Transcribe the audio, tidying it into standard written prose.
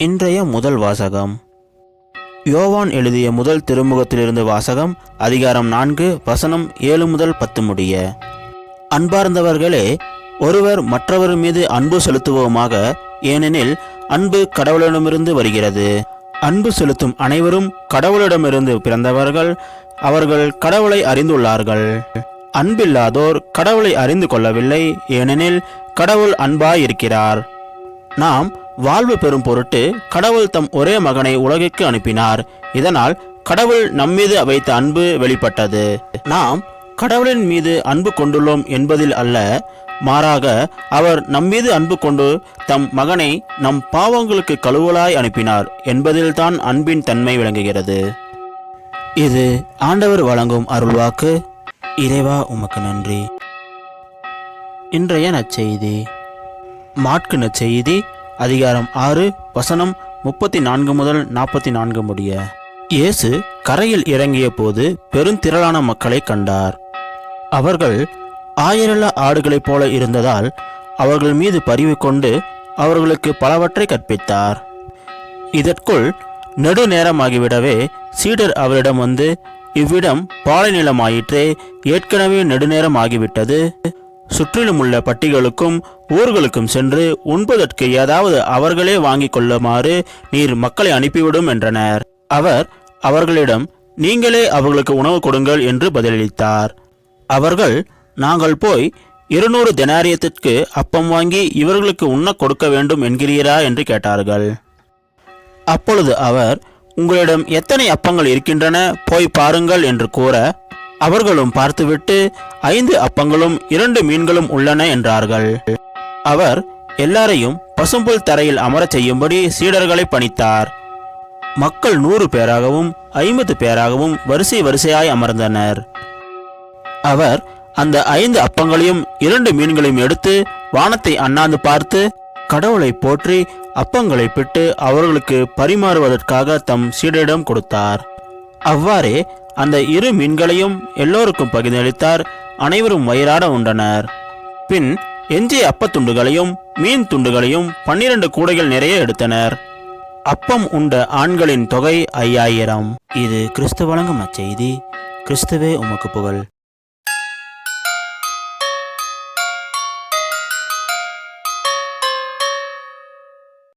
இன்றைய முதல் வாசகம் யோவான் எழுதிய முதல் திருமுகத்திலிருந்து வாசகம். அதிகாரம் 4 வசனம் 7 முதல் 10 முடிய. அன்பார்ந்தவர்களே, ஒருவர் மற்றவர் மீது அன்பு செலுத்துவோமாக, ஏனெனில் அன்பு கடவுளிடமிருந்து வருகிறது. அன்பு செலுத்தும் அனைவரும் கடவுளிடமிருந்து பிறந்தவர்கள், அவர்கள் கடவுளை அறிந்துள்ளார்கள். அன்பில்லாதோர் கடவுளை அறிந்து கொள்ளவில்லை, ஏனெனில் கடவுள் அன்பாயிருக்கிறார். நாம் வாழ்வு பெறும் பொருட்டு கடவுள் தம் ஒரே மகனை உலகிற்கு அனுப்பினார். இதனால் கடவுள் நம்மீது வைத்த அன்பு வெளிப்பட்டது. நாம் கடவுளின் மீது அன்பு கொண்டுள்ளோம் என்பதில் அல்ல, மாறாக அவர் நம்மீது அன்பு கொண்டு தம் மகனை நம் பாவங்களுக்கு கழுவலாய் அனுப்பினார் என்பதில்தான் அன்பின் தன்மை விளங்குகிறது. இது ஆண்டவர் வழங்கும் அருள்வாக்கு. இறைவா, உமக்கு நன்றி. இன்றைய நற்செய்தி. மாற்கு நற்செய்தி அதிகாரம் 6 வசனம் 34 முதல் 44 முடிய. இயேசு கரையில் இறங்கிய போது பெருந்திரளான மக்களை கண்டார். அவர்கள் ஆயிரல ஆடுகளைப் போல இருந்ததால் அவர்கள் மீது பரிவு கொண்டு அவர்களுக்கு பலவற்றை கற்பித்தார். இதற்குள் நெடுநேரமாகிவிடவே சீடர் அவரிடம் வந்து, இவ்விடம் பாலைநிலமாயிற்றே, ஏற்கனவே நெடுநேரம் ஆகிவிட்டது. சுற்றிலும் உள்ள பட்டிகளுக்கும் ஊர்களுக்கும் சென்று உண்பதற்கு ஏதாவது அவர்களே வாங்கிக் கொள்ளுமாறு நீர் மக்களை அனுப்பிவிடும் என்றனர். அவர் அவர்களிடம், நீங்களே அவர்களுக்கு உணவு கொடுங்கள் என்று பதிலளித்தார். அவர்கள், நாங்கள் போய் 200 தெனாரியத்திற்கு அப்பம் வாங்கி இவர்களுக்கு உண்ண கொடுக்க வேண்டும் என்கிறீரா என்று கேட்டார்கள். அப்பொழுது அவர், உங்களிடம் எத்தனை அப்பங்கள் இருக்கின்றன, போய் பாருங்கள் என்று கூற, அவர்களும் பார்த்துவிட்டு 5 அப்பங்களும் 2 மீன்களும் உள்ளன என்றார்கள். அவர் எல்லாரையும் பசும்புல் தரையில் அமரச் செய்யும்படி சீடர்களை பணித்தார். மக்கள் 100 பேராகவும் 50 பேராகவும் வரிசை வரிசையாய் அமர்ந்தனர். அவர் அந்த 5 அப்பங்களையும் 2 மீன்களையும் எடுத்து வானத்தை அண்ணாந்து பார்த்து கடவுளை போற்றி அப்பங்களை பிட்டு அவர்களுக்கு பரிமாறுவதற்காக தம் சீடரிடம் கொடுத்தார். அவ்வாறே அந்த 2 மீன்களையும் எல்லோருக்கும் பகிர்ந்தளித்தார். அனைவரும் வயிறாட உண்டனர். பின் எஞ்சிய அப்பத்துண்டுகளையும் மீன் துண்டுகளையும் 12 கூடைகள் நிறைய எடுத்தனர். அப்பம் உண்ட ஆண்களின் தொகை 5000. இது கிறிஸ்து வழங்கும் நற்செய்தி. கிறிஸ்துவே உமக்கு புகழ்.